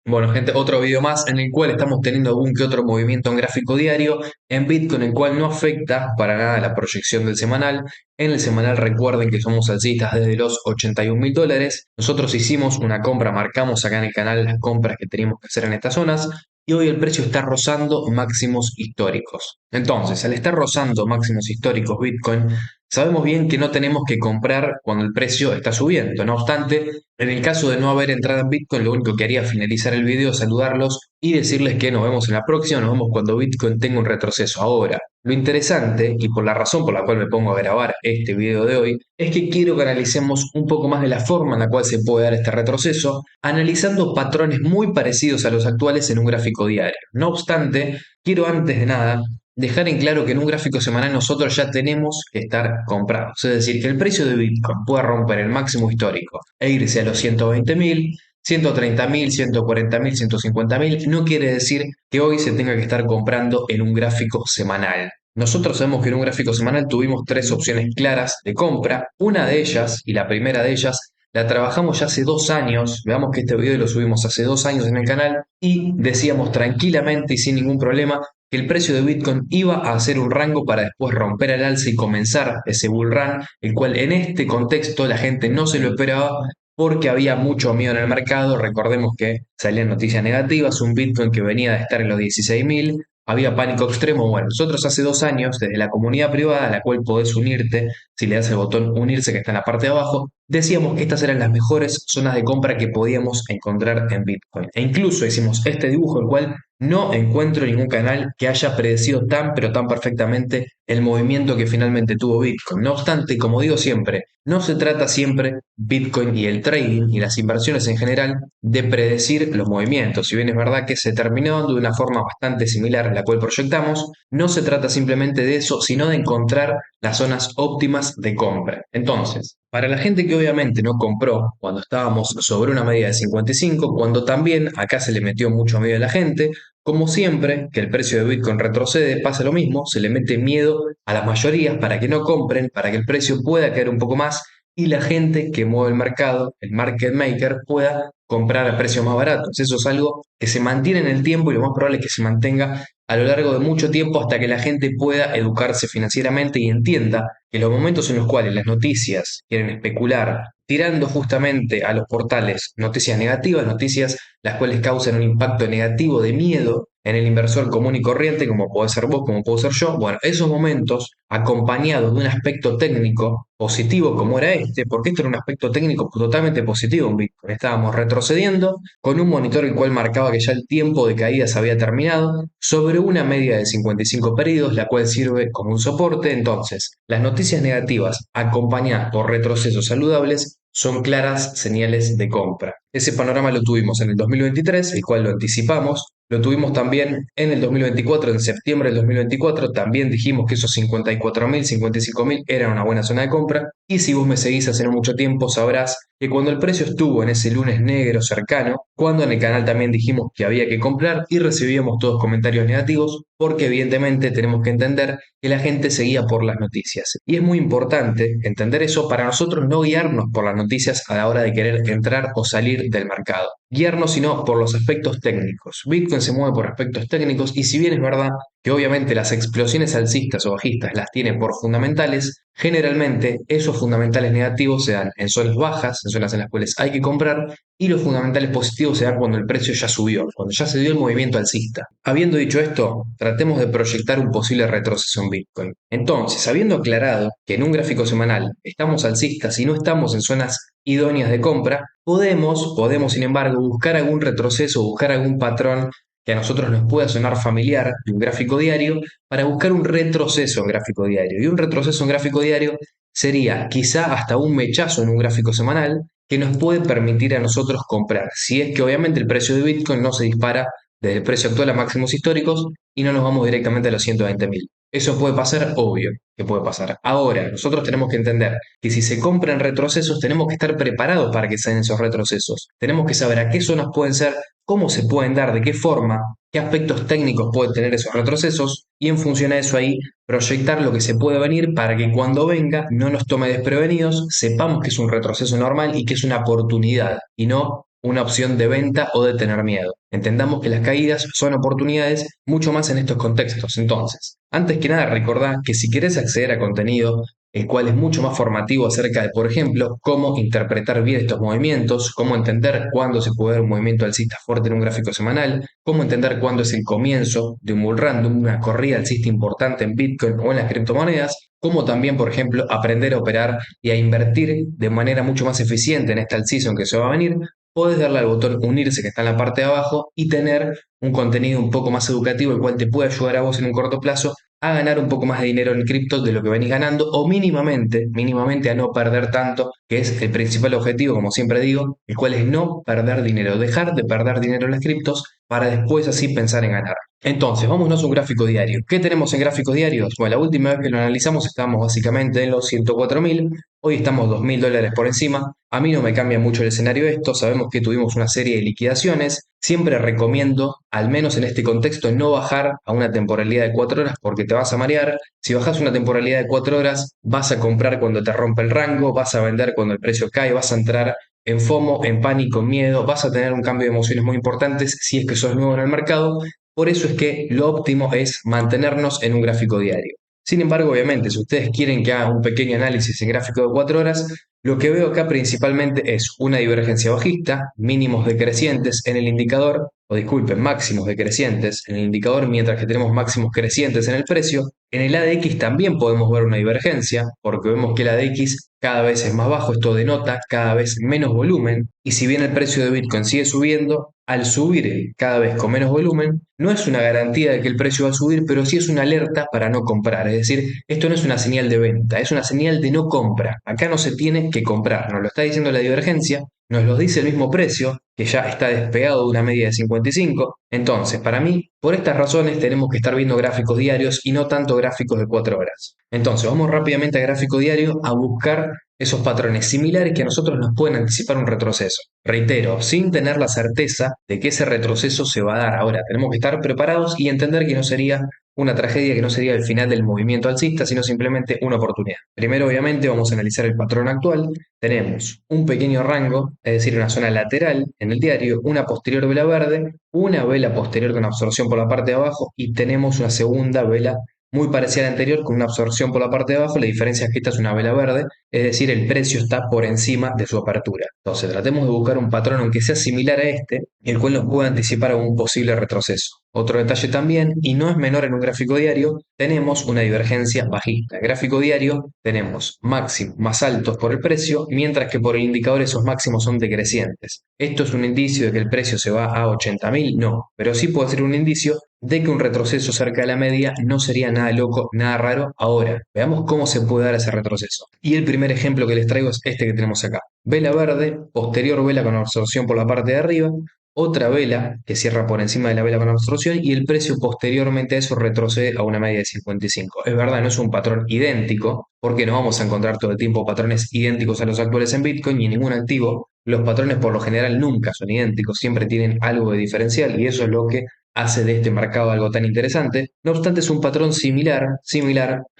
Bueno, gente, otro video más en el cual estamos teniendo algún que otro movimiento en gráfico diario en Bitcoin, el cual no afecta para nada la proyección del semanal. En el semanal recuerden que somos alcistas desde los $81.000. Nosotros hicimos una compra, marcamos acá en el canal las compras que teníamos que hacer en estas zonas y hoy el precio está rozando máximos históricos. Entonces, al estar rozando máximos históricos Bitcoin, sabemos bien que no tenemos que comprar cuando el precio está subiendo. No obstante, en el caso de no haber entrada en Bitcoin, lo único que haría al finalizar el video es saludarlos y decirles que nos vemos en la próxima, nos vemos cuando Bitcoin tenga un retroceso. Ahora, lo interesante, y por la razón por la cual me pongo a grabar este video de hoy, es que quiero que analicemos un poco más de la forma en la cual se puede dar este retroceso, analizando patrones muy parecidos a los actuales en un gráfico diario. No obstante, quiero antes de nada dejar en claro que en un gráfico semanal nosotros ya tenemos que estar comprados. Es decir, que el precio de Bitcoin pueda romper el máximo histórico e irse a los 120.000, 130.000, 140.000, 150.000, no quiere decir que hoy se tenga que estar comprando en un gráfico semanal. Nosotros sabemos que en un gráfico semanal tuvimos tres opciones claras de compra. Una de ellas, y la primera de ellas, la trabajamos ya hace 2 años. Veamos que este video lo subimos hace 2 años en el canal y decíamos tranquilamente y sin ningún problema que el precio de Bitcoin iba a hacer un rango para después romper al alza y comenzar ese bull run, el cual en este contexto la gente no se lo esperaba porque había mucho miedo en el mercado. Recordemos que salían noticias negativas, un Bitcoin que venía de estar en los 16.000, había pánico extremo. Bueno, nosotros hace 2 años, desde la comunidad privada, a la cual podés unirte, si le das el botón unirse que está en la parte de abajo, decíamos que estas eran las mejores zonas de compra que podíamos encontrar en Bitcoin. E incluso hicimos este dibujo, el cual no encuentro ningún canal que haya predecido tan pero tan perfectamente el movimiento que finalmente tuvo Bitcoin. No obstante, como digo siempre, no se trata siempre Bitcoin y el trading y las inversiones en general de predecir los movimientos. Si bien es verdad que se terminó dando de una forma bastante similar a la cual proyectamos, no se trata simplemente de eso, sino de encontrar las zonas óptimas de compra. Entonces, para la gente que obviamente no compró cuando estábamos sobre una media de 55, cuando también acá se le metió mucho miedo a la gente, como siempre que el precio de Bitcoin retrocede, pasa lo mismo, se le mete miedo a las mayorías para que no compren, para que el precio pueda caer un poco más y la gente que mueve el mercado, el market maker, pueda comprar a precios más baratos. Eso es algo que se mantiene en el tiempo y lo más probable es que se mantenga a lo largo de mucho tiempo hasta que la gente pueda educarse financieramente y entienda que los momentos en los cuales las noticias quieren especular, tirando justamente a los portales noticias negativas, noticias las cuales causan un impacto negativo de miedo en el inversor común y corriente, como puede ser vos, como puedo ser yo, bueno, esos momentos, acompañados de un aspecto técnico positivo como era este, porque esto era un aspecto técnico totalmente positivo en Bitcoin. Estábamos retrocediendo con un monitor el cual marcaba que ya el tiempo de caída se había terminado, sobre una media de 55 periodos, la cual sirve como un soporte. Entonces, las noticias negativas acompañadas por retrocesos saludables son claras señales de compra. Ese panorama lo tuvimos en el 2023, el cual lo anticipamos. Lo tuvimos también en el 2024, en septiembre del 2024. También dijimos que esos 54.000, 55.000 eran una buena zona de compra. Y si vos me seguís hace no mucho tiempo, sabrás que cuando el precio estuvo en ese lunes negro cercano, cuando en el canal también dijimos que había que comprar y recibíamos todos comentarios negativos, porque evidentemente tenemos que entender que la gente seguía por las noticias. Y es muy importante entender eso para nosotros no guiarnos por las noticias a la hora de querer entrar o salir del mercado. Guiarnos sino por los aspectos técnicos. Bitcoin se mueve por aspectos técnicos y si bien es verdad que obviamente las explosiones alcistas o bajistas las tiene por fundamentales, generalmente esos fundamentales negativos se dan en zonas bajas, en zonas en las cuales hay que comprar, y los fundamentales positivos se dan cuando el precio ya subió, cuando ya se dio el movimiento alcista. Habiendo dicho esto, tratemos de proyectar un posible retroceso en Bitcoin. Entonces, habiendo aclarado que en un gráfico semanal estamos alcistas y no estamos en zonas idóneas de compra, podemos sin embargo buscar algún retroceso, buscar algún patrón que a nosotros nos pueda sonar familiar de un gráfico diario para buscar un retroceso en gráfico diario. Y un retroceso en gráfico diario sería quizá hasta un mechazo en un gráfico semanal que nos puede permitir a nosotros comprar, si es que obviamente el precio de Bitcoin no se dispara desde el precio actual a máximos históricos y no nos vamos directamente a los 120.000. Eso puede pasar, obvio que puede pasar. Ahora, nosotros tenemos que entender que si se compran retrocesos, tenemos que estar preparados para que sean esos retrocesos. Tenemos que saber a qué zonas pueden ser, cómo se pueden dar, de qué forma, qué aspectos técnicos pueden tener esos retrocesos y en función a eso ahí proyectar lo que se puede venir para que cuando venga no nos tome desprevenidos, sepamos que es un retroceso normal y que es una oportunidad y no una opción de venta o de tener miedo. Entendamos que las caídas son oportunidades mucho más en estos contextos. Entonces, antes que nada, recordá que si querés acceder a contenido el cual es mucho más formativo acerca de, por ejemplo, cómo interpretar bien estos movimientos, cómo entender cuándo se puede ver un movimiento alcista fuerte en un gráfico semanal, cómo entender cuándo es el comienzo de un bull run, de una corrida alcista importante en Bitcoin o en las criptomonedas, cómo también, por ejemplo, aprender a operar y a invertir de manera mucho más eficiente en esta alt season que se va a venir, podés darle al botón unirse que está en la parte de abajo y tener un contenido un poco más educativo, el cual te puede ayudar a vos en un corto plazo a ganar un poco más de dinero en cripto de lo que venís ganando o mínimamente a no perder tanto, que es el principal objetivo, como siempre digo, el cual es no perder dinero, dejar de perder dinero en las criptos para después así pensar en ganar. Entonces, vámonos a un gráfico diario. ¿Qué tenemos en gráficos diarios? Bueno, la última vez que lo analizamos estábamos básicamente en los 104.000, hoy estamos $2.000 por encima. A mí no me cambia mucho el escenario esto, sabemos que tuvimos una serie de liquidaciones. Siempre recomiendo, al menos en este contexto, no bajar a una temporalidad de 4 horas porque te vas a marear. Si bajas una temporalidad de 4 horas, vas a comprar cuando te rompe el rango, vas a vender cuando el precio cae, vas a entrar en FOMO, en pánico, en miedo, vas a tener un cambio de emociones muy importantes si es que sos nuevo en el mercado. Por eso es que lo óptimo es mantenernos en un gráfico diario. Sin embargo, obviamente, si ustedes quieren que haga un pequeño análisis en gráfico de 4 horas, lo que veo acá principalmente es una divergencia bajista, mínimos decrecientes en el indicador, o disculpen, máximos decrecientes en el indicador, mientras que tenemos máximos crecientes en el precio. En el ADX también podemos ver una divergencia, porque vemos que el ADX cada vez es más bajo, esto denota cada vez menos volumen, y si bien el precio de Bitcoin sigue subiendo, al subir cada vez con menos volumen, no es una garantía de que el precio va a subir, pero sí es una alerta para no comprar. Es decir, esto no es una señal de venta, es una señal de no compra. Acá no se tiene que comprar, nos lo está diciendo la divergencia, nos lo dice el mismo precio, que ya está despegado de una media de 55. Entonces, para mí, por estas razones tenemos que estar viendo gráficos diarios y no tanto gráficos de 4 horas. Entonces, vamos rápidamente a gráfico diario a buscar esos patrones similares que a nosotros nos pueden anticipar un retroceso. Reitero, sin tener la certeza de que ese retroceso se va a dar. Ahora, tenemos que estar preparados y entender que no sería una tragedia, que no sería el final del movimiento alcista, sino simplemente una oportunidad. Primero, obviamente, vamos a analizar el patrón actual. Tenemos un pequeño rango, es decir, una zona lateral en el diario, una posterior vela verde, una vela posterior con absorción por la parte de abajo y tenemos una segunda vela muy parecida a la anterior con una absorción por la parte de abajo. La diferencia es que esta es una vela verde, es decir, el precio está por encima de su apertura. Entonces, tratemos de buscar un patrón aunque sea similar a este, el cual nos pueda anticipar a un posible retroceso. Otro detalle también, y no es menor en un gráfico diario, tenemos una divergencia bajista. En gráfico diario tenemos máximos más altos por el precio, mientras que por el indicador esos máximos son decrecientes. ¿Esto es un indicio de que el precio se va a 80.000? No, pero sí puede ser un indicio de que un retroceso cerca de la media no sería nada loco, nada raro. Ahora, veamos cómo se puede dar ese retroceso. Y el primer ejemplo que les traigo es este que tenemos acá. Vela verde, posterior vela con absorción por la parte de arriba, otra vela que cierra por encima de la vela con absorción y el precio posteriormente a eso retrocede a una media de 55. Es verdad, no es un patrón idéntico, porque no vamos a encontrar todo el tiempo patrones idénticos a los actuales en Bitcoin y en ningún activo. Los patrones por lo general nunca son idénticos, siempre tienen algo de diferencial y eso es lo que hace de este mercado algo tan interesante. No obstante, es un patrón similar,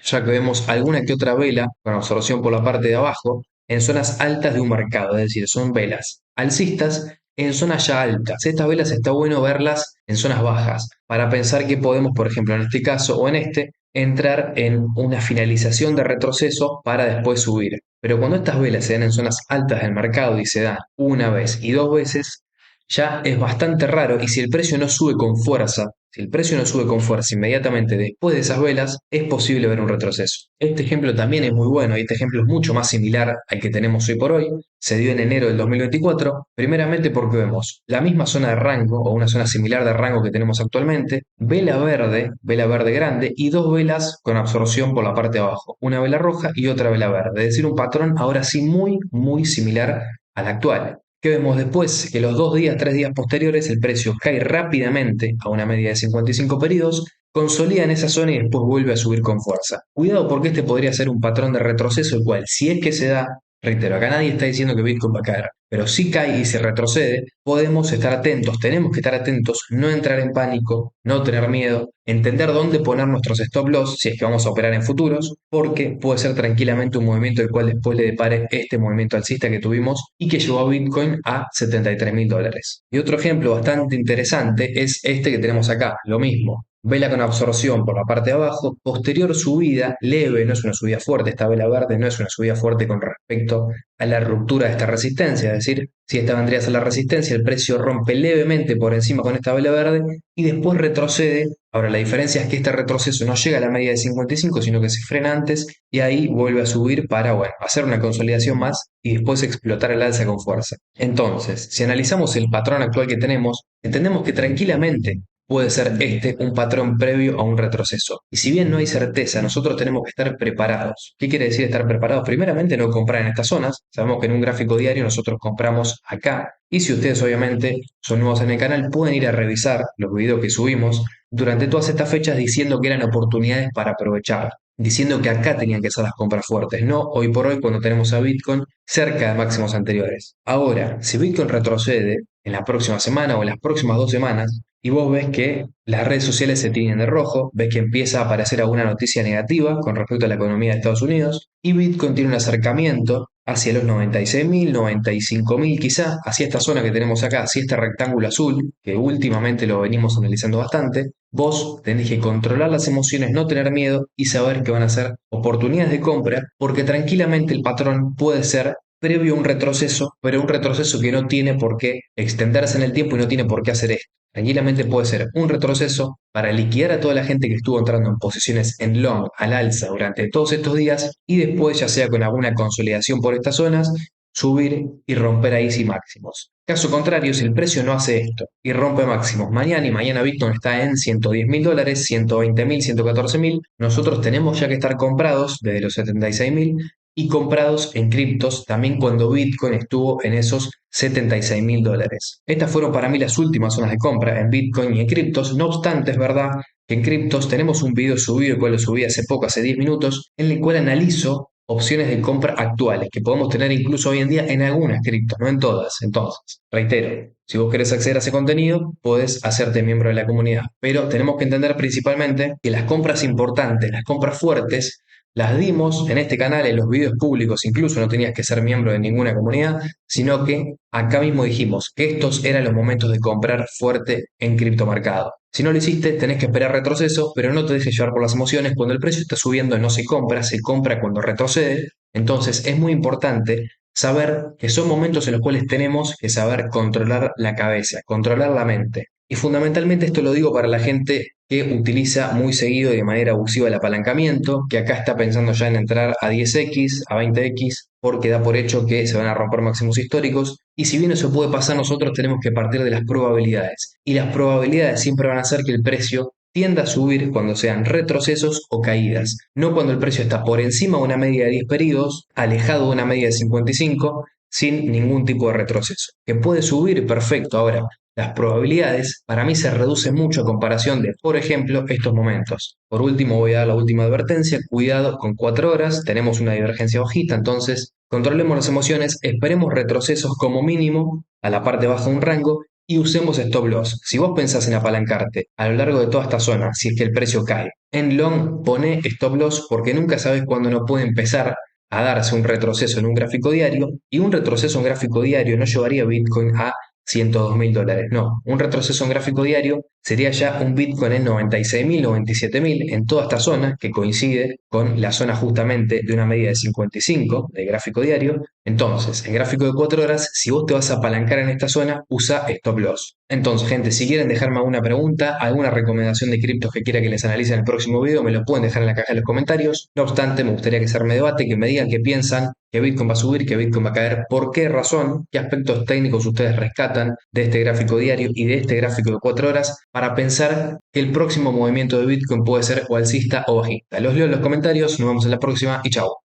ya que vemos alguna que otra vela con absorción por la parte de abajo en zonas altas de un mercado, es decir, son velas alcistas en zonas ya altas. Estas velas está bueno verlas en zonas bajas para pensar que podemos, por ejemplo, en este caso o en este, entrar en una finalización de retroceso para después subir. Pero cuando estas velas se dan en zonas altas del mercado y se dan una vez y dos veces, ya es bastante raro y si el precio no sube con fuerza, si el precio no sube con fuerza inmediatamente después de esas velas, es posible ver un retroceso. Este ejemplo también es muy bueno y este ejemplo es mucho más similar al que tenemos hoy por hoy. Se dio en enero del 2024, primeramente porque vemos la misma zona de rango o una zona similar de rango que tenemos actualmente, vela verde grande y dos velas con absorción por la parte de abajo, una vela roja y otra vela verde, es decir, un patrón ahora sí muy similar al actual. ¿Qué vemos después? Que los 2 días, 3 días posteriores el precio cae rápidamente a una media de 55 periodos, consolida en esa zona y después vuelve a subir con fuerza. Cuidado porque este podría ser un patrón de retroceso, el cual si es que se da, Reitero, acá nadie está diciendo que Bitcoin va a caer, pero si cae y se retrocede, podemos estar atentos, tenemos que estar atentos, no entrar en pánico, no tener miedo, entender dónde poner nuestros stop loss si es que vamos a operar en futuros, porque puede ser tranquilamente un movimiento el cual después le depare este movimiento alcista que tuvimos y que llevó a Bitcoin a $73.000. Y otro ejemplo bastante interesante es este que tenemos acá, lo mismo. Vela con absorción por la parte de abajo, posterior subida leve, no es una subida fuerte, esta vela verde no es una subida fuerte con respecto a la ruptura de esta resistencia, es decir, si esta vendría a ser la resistencia, el precio rompe levemente por encima con esta vela verde y después retrocede. Ahora, la diferencia es que este retroceso no llega a la media de 55, sino que se frena antes y ahí vuelve a subir para, bueno, hacer una consolidación más y después explotar el alza con fuerza. Entonces, si analizamos el patrón actual que tenemos, entendemos que tranquilamente puede ser este un patrón previo a un retroceso. Y si bien no hay certeza, nosotros tenemos que estar preparados. ¿Qué quiere decir estar preparados? Primeramente, no comprar en estas zonas. Sabemos que en un gráfico diario nosotros compramos acá. Y si ustedes obviamente son nuevos en el canal, pueden ir a revisar los videos que subimos durante todas estas fechas diciendo que eran oportunidades para aprovechar, diciendo que acá tenían que ser las compras fuertes, no hoy por hoy cuando tenemos a Bitcoin cerca de máximos anteriores. Ahora, si Bitcoin retrocede en la próxima semana o en las próximas 2 semanas, y vos ves que las redes sociales se tiñen de rojo, ves que empieza a aparecer alguna noticia negativa con respecto a la economía de Estados Unidos, y Bitcoin tiene un acercamiento hacia los 96.000, 95.000 quizá, hacia esta zona que tenemos acá, hacia este rectángulo azul, que últimamente lo venimos analizando bastante. Vos tenés que controlar las emociones, no tener miedo y saber que van a ser oportunidades de compra, porque tranquilamente el patrón puede ser previo a un retroceso, pero un retroceso que no tiene por qué extenderse en el tiempo y no tiene por qué hacer esto. Tranquilamente puede ser un retroceso para liquidar a toda la gente que estuvo entrando en posiciones en long al alza durante todos estos días y después, ya sea con alguna consolidación por estas zonas, subir y romper ahí sí máximos. Caso contrario, si el precio no hace esto y rompe máximos mañana y mañana Bitcoin está en $110.000, 120.000, 114.000, nosotros tenemos ya que estar comprados desde los 76.000 y comprados en criptos también cuando Bitcoin estuvo en esos $76.000. Estas fueron para mí las últimas zonas de compra en Bitcoin y en criptos. No obstante, es verdad que en criptos tenemos un video subido, el cual lo subí hace poco, hace 10 minutos, en el cual analizo opciones de compra actuales que podemos tener incluso hoy en día en algunas criptos, no en todas. Entonces, reitero, si vos querés acceder a ese contenido, podés hacerte miembro de la comunidad. Pero tenemos que entender principalmente que las compras importantes, las compras fuertes, las dimos en este canal, en los videos públicos, incluso no tenías que ser miembro de ninguna comunidad, sino que acá mismo dijimos que estos eran los momentos de comprar fuerte en criptomercado. Si no lo hiciste, tenés que esperar retroceso, pero no te dejes llevar por las emociones. Cuando el precio está subiendo no se compra cuando retrocede. Entonces es muy importante saber que son momentos en los cuales tenemos que saber controlar la cabeza, controlar la mente. Y fundamentalmente esto lo digo para la gente que utiliza muy seguido y de manera abusiva el apalancamiento, que acá está pensando ya en entrar a 10x, a 20x, porque da por hecho que se van a romper máximos históricos. Y si bien eso puede pasar, nosotros tenemos que partir de las probabilidades. Y las probabilidades siempre van a hacer que el precio tienda a subir cuando sean retrocesos o caídas, no cuando el precio está por encima de una media de 10 periodos, alejado de una media de 55, sin ningún tipo de retroceso. Que puede subir, perfecto. Ahora, las probabilidades para mí se reducen mucho a comparación de, por ejemplo, estos momentos. Por último, voy a dar la última advertencia, cuidado con 4 horas, tenemos una divergencia bajista, entonces controlemos las emociones, esperemos retrocesos como mínimo a la parte baja de un rango y usemos stop loss. Si vos pensás en apalancarte a lo largo de toda esta zona, si es que el precio cae, en long pone stop loss porque nunca sabes cuándo no puede empezar a darse un retroceso en un gráfico diario y un retroceso en gráfico diario no llevaría Bitcoin a $102.000. No, un retroceso en gráfico diario sería ya un Bitcoin en 96.000, 97.000 en toda esta zona que coincide con la zona justamente de una media de 55 de gráfico diario. Entonces, en gráfico de 4 horas, si vos te vas a apalancar en esta zona, usa stop loss. Entonces, gente, si quieren dejarme alguna pregunta, alguna recomendación de criptos que quiera que les analice en el próximo video, me lo pueden dejar en la caja de los comentarios. No obstante, me gustaría que se arme debate, que me digan qué piensan, que Bitcoin va a subir, que Bitcoin va a caer, por qué razón, qué aspectos técnicos ustedes rescatan de este gráfico diario y de este gráfico de 4 horas para pensar que el próximo movimiento de Bitcoin puede ser o alcista o bajista. Los leo en los comentarios, nos vemos en la próxima y chao.